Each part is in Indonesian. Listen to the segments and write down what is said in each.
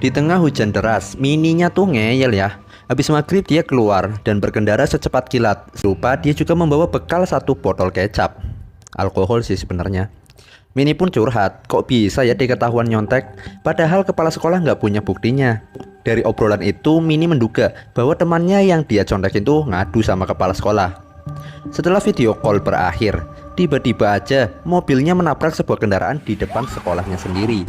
Di tengah hujan deras, mininya tuh ngeyel ya. Habis maghrib dia keluar dan berkendara secepat kilat. Lupa dia juga membawa bekal satu botol kecap. Alkohol sih sebenarnya. Mini pun curhat, kok bisa ya diketahuan nyontek? Padahal kepala sekolah nggak punya buktinya. Dari obrolan itu, Mini menduga bahwa temannya yang dia contekin tuh ngadu sama kepala sekolah. Setelah video call berakhir, tiba-tiba aja mobilnya menabrak sebuah kendaraan di depan sekolahnya sendiri.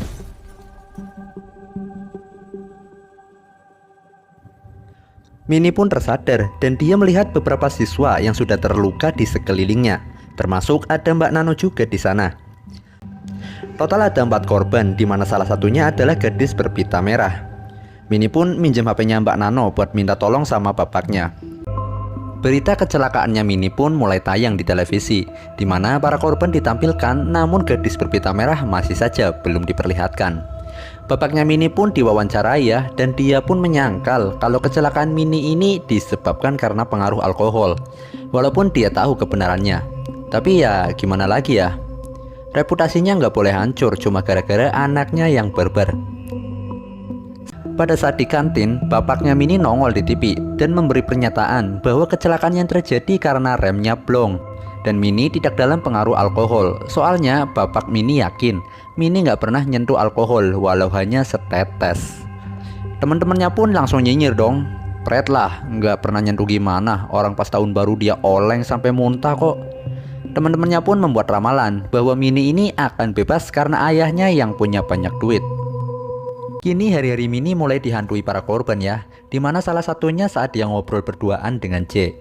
Mini pun tersadar dan dia melihat beberapa siswa yang sudah terluka di sekelilingnya, termasuk ada Mbak Nano juga di sana. Total ada 4 korban, di mana salah satunya adalah gadis berpita merah. Mini pun minjem HP-nya Mbak Nano buat minta tolong sama bapaknya. Berita kecelakaannya Mini pun mulai tayang di televisi, di mana para korban ditampilkan, namun gadis berpita merah masih saja belum diperlihatkan. Bapaknya Mini pun diwawancarai ya, dan dia pun menyangkal kalau kecelakaan Mini ini disebabkan karena pengaruh alkohol. Walaupun dia tahu kebenarannya, tapi ya gimana lagi ya, reputasinya nggak boleh hancur cuma gara-gara anaknya yang barbar. Pada saat di kantin, bapaknya Mini nongol di TV dan memberi pernyataan bahwa kecelakaan yang terjadi karena remnya blong dan Mini tidak dalam pengaruh alkohol. Soalnya bapak Mini yakin Mini nggak pernah nyentuh alkohol walau hanya setetes. Teman-temannya pun langsung nyinyir dong. Pret lah, nggak pernah nyentuh gimana, orang pas tahun baru dia oleng sampai muntah kok. Teman-temannya pun membuat ramalan bahwa Mini ini akan bebas karena ayahnya yang punya banyak duit. Kini hari-hari Mini mulai dihantui para korban ya, dimana salah satunya saat dia ngobrol berduaan dengan J.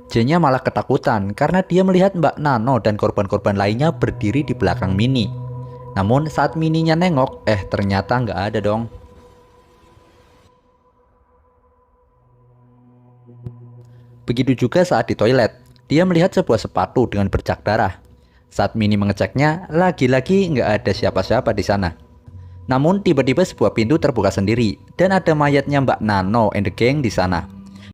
J-nya malah ketakutan karena dia melihat Mbak Nano dan korban-korban lainnya berdiri di belakang Mini. Namun saat Mininya nengok, ternyata nggak ada dong. Begitu juga saat di toilet, dia melihat sebuah sepatu dengan bercak darah. Saat Mini mengeceknya, lagi-lagi nggak ada siapa-siapa di sana. Namun tiba-tiba sebuah pintu terbuka sendiri dan ada mayatnya Mbak Nano and the gang di sana.